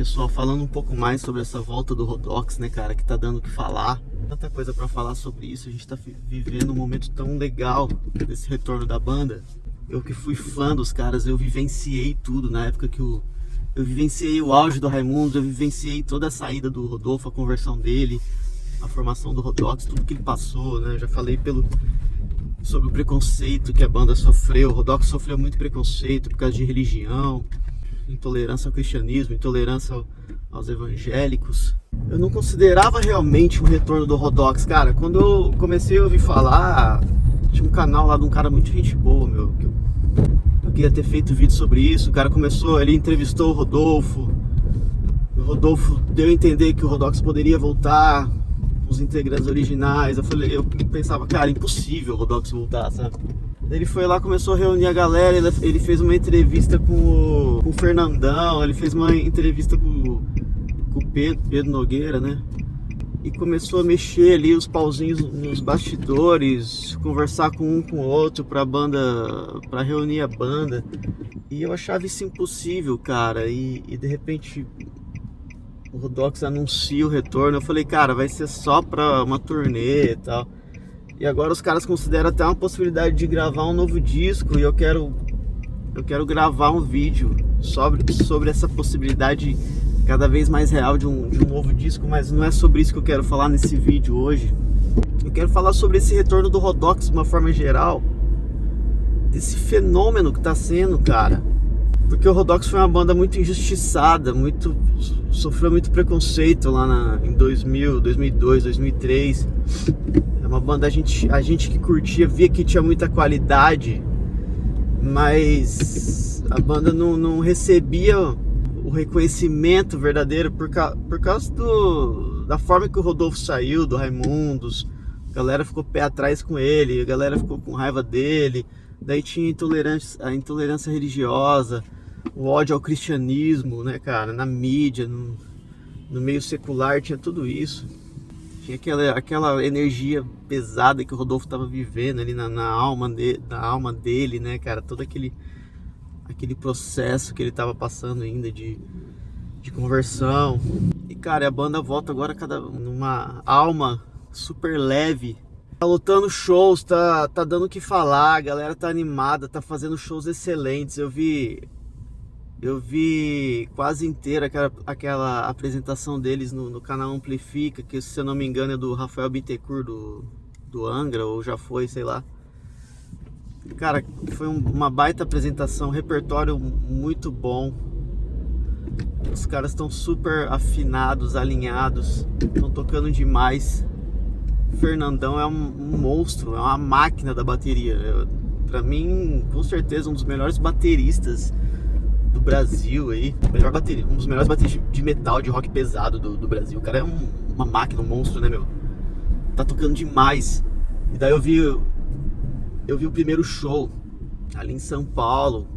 pessoal, falando um pouco mais sobre essa volta do Rodox, né, cara, que tá dando o que falar. Tanta coisa pra falar sobre isso, a gente tá vivendo um momento tão legal desse retorno da banda. Eu que fui fã dos caras, eu vivenciei tudo na época que eu vivenciei o auge do Raimundos, eu vivenciei toda a saída do Rodolfo, a conversão dele, a formação do Rodox, tudo que ele passou, né, eu já falei sobre o preconceito que a banda sofreu. O Rodox sofreu muito preconceito por causa de religião, intolerância ao cristianismo, intolerância aos evangélicos. Eu não considerava realmente um retorno do Rodox, cara. Quando eu comecei a ouvir falar, tinha um canal lá de um cara muito gente boa, meu, que eu queria ter feito vídeo sobre isso. O cara começou, ele entrevistou o Rodolfo deu a entender que o Rodox poderia voltar, os integrantes originais. Eu pensava, cara, impossível o Rodox voltar, sabe? Ele foi lá, começou a reunir a galera, ele fez uma entrevista com o Fernandão, ele fez uma entrevista com o Pedro Nogueira, né? E começou a mexer ali os pauzinhos nos bastidores, conversar com um com o outro pra reunir a banda. E eu achava isso impossível, cara, e de repente o Rodox anuncia o retorno. Eu falei, cara, vai ser só pra uma turnê e tal. E agora os caras consideram até uma possibilidade de gravar um novo disco. E eu quero gravar um vídeo sobre essa possibilidade cada vez mais real de um novo disco. Mas não é sobre isso que eu quero falar nesse vídeo hoje. Eu quero falar sobre esse retorno do Rodox de uma forma geral, desse fenômeno que tá sendo, cara. Porque o Rodox foi uma banda muito injustiçada, sofreu muito preconceito lá em 2000, 2002, 2003. É uma banda, a gente que curtia, via que tinha muita qualidade, mas a banda não recebia o reconhecimento verdadeiro por causa da forma que o Rodolfo saiu, do Raimundos. A galera ficou pé atrás com ele, a galera ficou com raiva dele. Daí tinha a intolerância religiosa, o ódio ao cristianismo, né, cara, na mídia, no meio secular, tinha tudo isso. Tinha aquela energia pesada que o Rodolfo estava vivendo ali na alma dele, né, cara, todo aquele processo que ele estava passando ainda de conversão. E, cara, a banda volta agora numa alma super leve. Tá lotando shows, tá dando o que falar, a galera tá animada, tá fazendo shows excelentes. Eu vi quase inteira aquela apresentação deles no canal Amplifica, que se eu não me engano é do Rafael Bittencourt do Angra, ou já foi, sei lá. Cara, foi uma baita apresentação, repertório muito bom. Os caras estão super afinados, alinhados, estão tocando demais. O Fernandão é um monstro, é uma máquina da bateria. Pra mim, com certeza, um dos melhores bateristas do Brasil aí. Um dos melhores bateristas de metal, de rock pesado do Brasil. O cara é uma máquina, um monstro, né, meu? Tá tocando demais. E daí eu vi o primeiro show ali em São Paulo.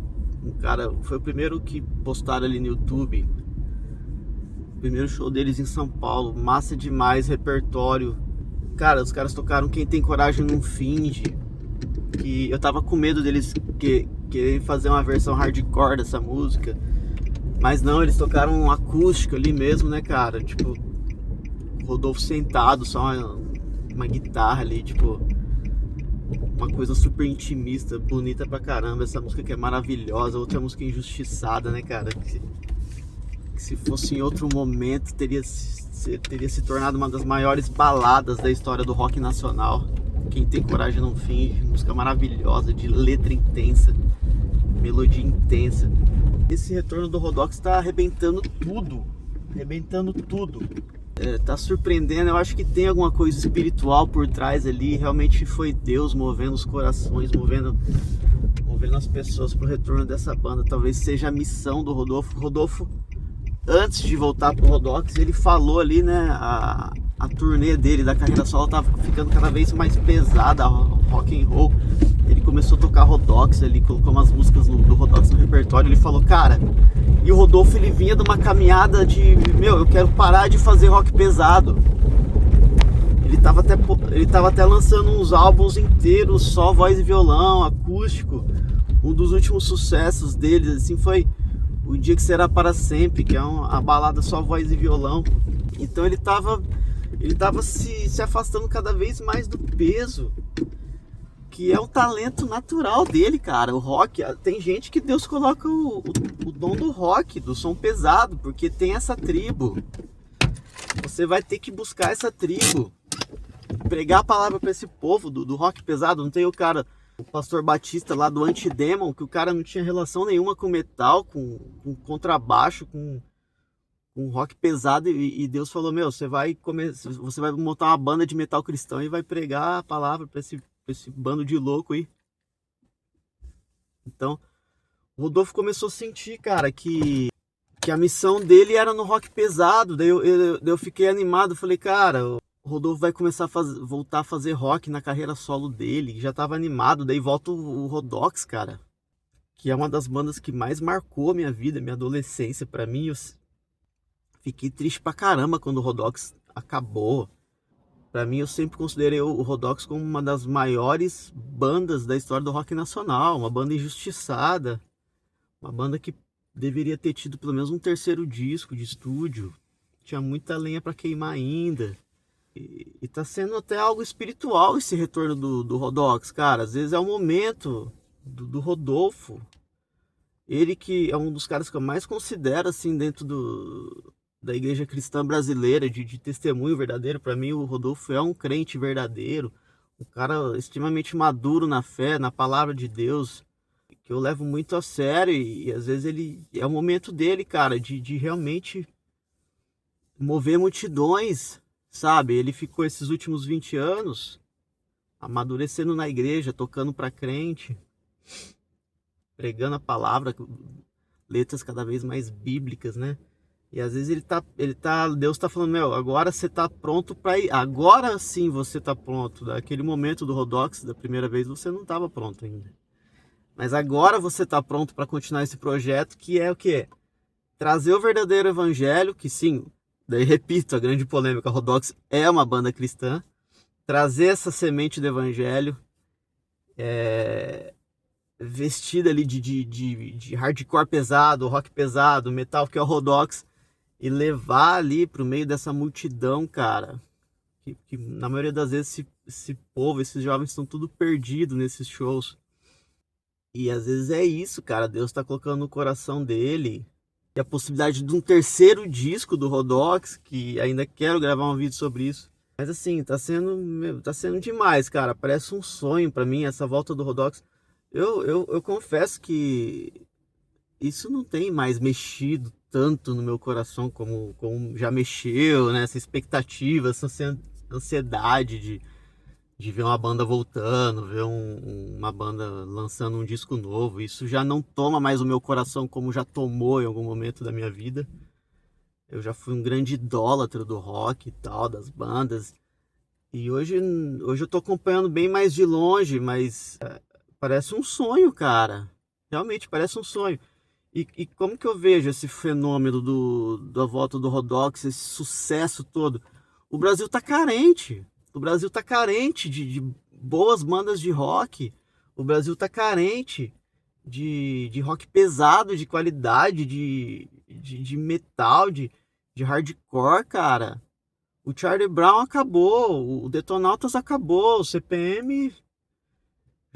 Foi o primeiro que postaram ali no YouTube. O primeiro show deles em São Paulo. Massa demais, repertório. Cara, os caras tocaram Quem Tem Coragem Não Finge. Que eu tava com medo deles quererem fazer uma versão hardcore dessa música. Mas não, eles tocaram um acústico ali mesmo, né, cara? Tipo, o Rodolfo sentado, só uma guitarra ali, tipo, uma coisa super intimista, bonita pra caramba. Essa música que é maravilhosa. Outra música injustiçada, né, cara? Que se fosse em outro momento teria se tornado uma das maiores baladas da história do rock nacional. Quem Tem Coragem Não Finge. Música maravilhosa, de letra intensa, melodia intensa. Esse retorno do Rodox tá arrebentando tudo. Tá surpreendendo. Eu acho que tem alguma coisa espiritual por trás ali. Realmente foi Deus movendo os corações, movendo as pessoas pro retorno dessa banda. Talvez seja a missão do Rodolfo. Rodolfo, antes de voltar pro Rodox, ele falou ali, né, a turnê dele, da carreira solo, tava ficando cada vez mais pesada, rock and roll. Ele começou a tocar Rodox ali, colocou umas músicas do Rodox no repertório. Ele falou, cara, e o Rodolfo, ele vinha de uma caminhada de, eu quero parar de fazer rock pesado. Ele tava até lançando uns álbuns inteiros, só voz e violão, acústico. Um dos últimos sucessos deles, assim, foi O Dia Que Será Para Sempre, que é uma balada só voz e violão. Então ele tava se afastando cada vez mais do peso, que é o talento natural dele, cara. O rock, tem gente que Deus coloca o dom do rock, do som pesado, porque tem essa tribo. Você vai ter que buscar essa tribo, pregar a palavra para esse povo do rock pesado. Não tem o pastor Batista lá do Antidemon, que o cara não tinha relação nenhuma com metal, com contrabaixo, com rock pesado, e Deus falou: meu, você vai montar uma banda de metal cristão e vai pregar a palavra para esse bando de louco aí. Então o Rodolfo começou a sentir, cara, que a missão dele era no rock pesado. Daí eu fiquei animado, falei: cara, o Rodolfo vai começar voltar a fazer rock na carreira solo dele. Já tava animado. Daí volta o Rodox, cara, que é uma das bandas que mais marcou a minha vida, minha adolescência. Pra mim, eu fiquei triste pra caramba quando o Rodox acabou. Pra mim, eu sempre considerei o Rodox como uma das maiores bandas da história do rock nacional. Uma banda injustiçada, uma banda que deveria ter tido pelo menos um terceiro disco de estúdio. Tinha muita lenha pra queimar ainda. E tá sendo até algo espiritual esse retorno do Rodox, cara. Às vezes é o momento do Rodolfo. Ele que é um dos caras que eu mais considero, assim, dentro da igreja cristã brasileira, de testemunho verdadeiro. Pra mim, o Rodolfo é um crente verdadeiro. Um cara extremamente maduro na fé, na palavra de Deus, que eu levo muito a sério. E às vezes ele é o momento dele, cara, de realmente mover multidões, sabe? Ele ficou esses últimos 20 anos amadurecendo na igreja, tocando pra crente, pregando a palavra, letras cada vez mais bíblicas, né? E às vezes Deus tá falando: meu, agora você tá pronto pra ir, agora sim você tá pronto. Daquele momento do Rodox, da primeira vez, você não tava pronto ainda. Mas agora você tá pronto para continuar esse projeto, que é o quê? Trazer o verdadeiro evangelho, que sim, daí repito, a grande polêmica, a Rodox é uma banda cristã. Trazer essa semente do evangelho, vestida ali de hardcore pesado, rock pesado, metal, que é o Rodox, e levar ali pro meio dessa multidão, cara, que na maioria das vezes esse povo, esses jovens estão tudo perdidos nesses shows. E às vezes é isso, cara, Deus tá colocando no coração dele. E a possibilidade de um terceiro disco do Rodox, que ainda quero gravar um vídeo sobre isso. Mas assim, tá sendo demais, cara. Parece um sonho pra mim, essa volta do Rodox. Eu confesso que isso não tem mais mexido tanto no meu coração como já mexeu, né? Essa expectativa, essa ansiedade de ver uma banda voltando, ver uma banda lançando um disco novo. Isso já não toma mais o meu coração como já tomou em algum momento da minha vida. Eu já fui um grande idólatra do rock e tal, das bandas. E hoje eu tô acompanhando bem mais de longe, mas parece um sonho, cara. Realmente parece um sonho. E como que eu vejo esse fenômeno da volta do Rodox, esse sucesso todo? O Brasil tá carente. O Brasil tá carente de boas bandas de rock. O Brasil tá carente de rock pesado, de qualidade, de metal, de hardcore, cara. O Charlie Brown acabou, o Detonautas acabou, o CPM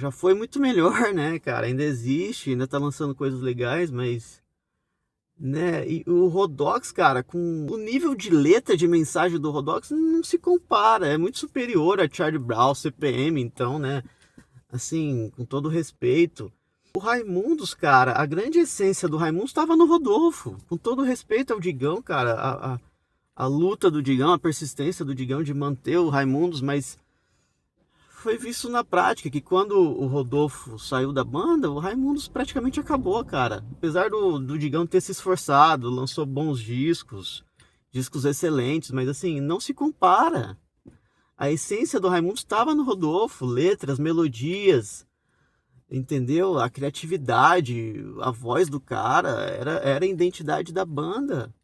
já foi muito melhor, né, cara? Ainda existe, ainda tá lançando coisas legais, mas... né? E o Rodox, cara, com o nível de letra de mensagem do Rodox não se compara, é muito superior a Charlie Brown, CPM, então, né? Assim, com todo respeito. O Raimundos, cara, a grande essência do Raimundos estava no Rodolfo. Com todo respeito ao Digão, cara, a luta do Digão, a persistência do Digão de manter o Raimundos, mas foi visto na prática que quando o Rodolfo saiu da banda, o Raimundos praticamente acabou, cara. Apesar do Digão ter se esforçado, lançou bons discos excelentes, mas assim, não se compara. A essência do Raimundos estava no Rodolfo, letras, melodias, entendeu? A criatividade, a voz do cara, era a identidade da banda.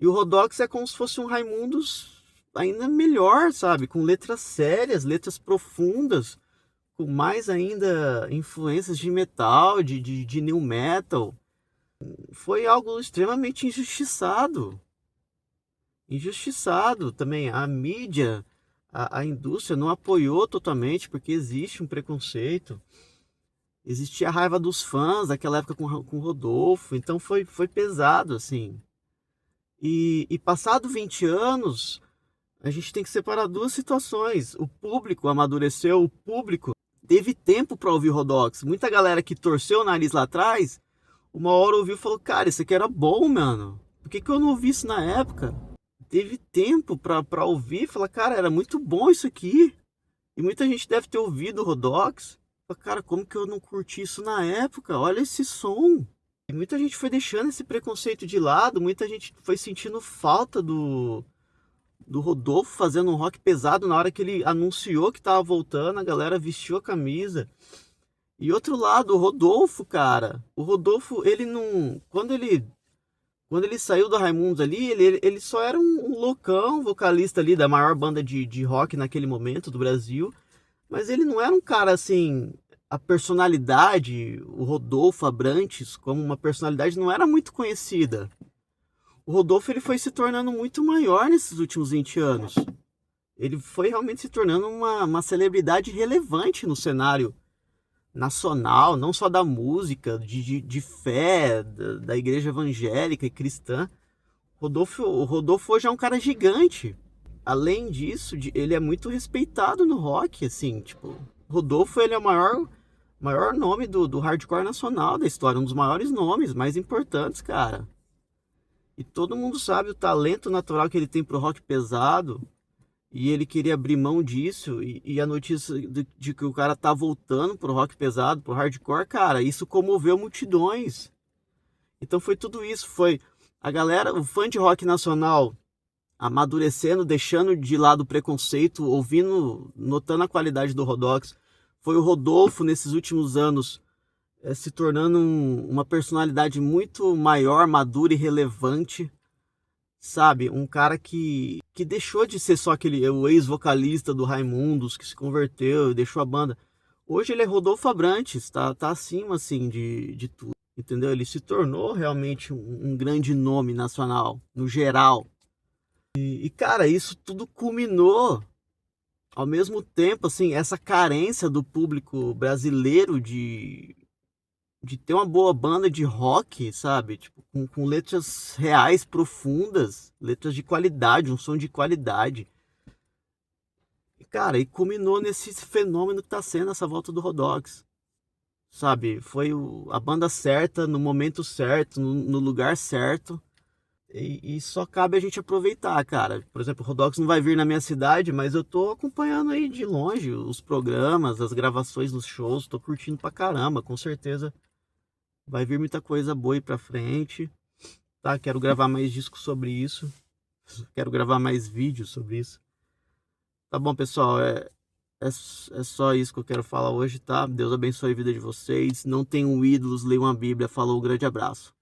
E o Rodox é como se fosse um Raimundos ainda melhor, sabe? Com letras sérias, letras profundas, com mais ainda influências de metal, de new metal. Foi algo extremamente injustiçado. Injustiçado também. A mídia, a indústria não apoiou totalmente, porque existe um preconceito. Existia a raiva dos fãs daquela época com o Rodolfo, então foi pesado, assim. E passado 20 anos, a gente tem que separar duas situações. O público amadureceu, o público teve tempo para ouvir Rodox. Muita galera que torceu o nariz lá atrás, uma hora ouviu e falou, cara, isso aqui era bom, mano. Por que eu não ouvi isso na época? Teve tempo pra ouvir e falar, cara, era muito bom isso aqui. E muita gente deve ter ouvido o Rodox. Fala, cara, como que eu não curti isso na época? Olha esse som. E muita gente foi deixando esse preconceito de lado, muita gente foi sentindo falta do Rodolfo fazendo um rock pesado na hora que ele anunciou que tava voltando, a galera vestiu a camisa. E outro lado, o Rodolfo, cara. O Rodolfo, ele não. Quando ele saiu do Raimundos ali, ele só era um loucão, vocalista ali da maior banda de rock naquele momento do Brasil. Mas ele não era um cara assim. A personalidade, o Rodolfo Abrantes, como uma personalidade, não era muito conhecida. O Rodolfo ele foi se tornando muito maior nesses últimos 20 anos. Ele foi realmente se tornando uma celebridade relevante no cenário nacional, não só da música, de fé, da igreja evangélica e cristã. O Rodolfo hoje é um cara gigante. Além disso, ele é muito respeitado no rock, assim, tipo, Rodolfo ele é o maior nome do hardcore nacional da história, um dos maiores nomes, mais importantes, cara. E todo mundo sabe o talento natural que ele tem pro rock pesado, e ele queria abrir mão disso, e a notícia de que o cara tá voltando pro rock pesado, pro hardcore, cara, isso comoveu multidões. Então foi tudo isso, foi a galera, o fã de rock nacional amadurecendo, deixando de lado o preconceito, ouvindo, notando a qualidade do Rodox. Foi o Rodolfo nesses últimos anos se tornando uma personalidade muito maior, madura e relevante, sabe? Um cara que deixou de ser só o ex-vocalista do Raimundos, que se converteu e deixou a banda. Hoje ele é Rodolfo Abrantes, tá acima, assim, de tudo, entendeu? Ele se tornou realmente um grande nome nacional, no geral. E, cara, isso tudo culminou ao mesmo tempo, assim, essa carência do público brasileiro de ter uma boa banda de rock, sabe? Tipo, com letras reais, profundas, letras de qualidade, um som de qualidade. E, cara, e culminou nesse fenômeno que tá sendo essa volta do Rodox, sabe? Foi a banda certa, no momento certo, no lugar certo. E só cabe a gente aproveitar, cara. Por exemplo, o Rodox não vai vir na minha cidade, mas eu tô acompanhando aí de longe os programas, as gravações dos shows, tô curtindo pra caramba, com certeza vai vir muita coisa boa aí pra frente, tá? Quero gravar mais discos sobre isso, quero gravar mais vídeos sobre isso. Tá bom, pessoal, é só isso que eu quero falar hoje, tá? Deus abençoe a vida de vocês, não tenham ídolos, leiam a Bíblia, falou, um grande abraço.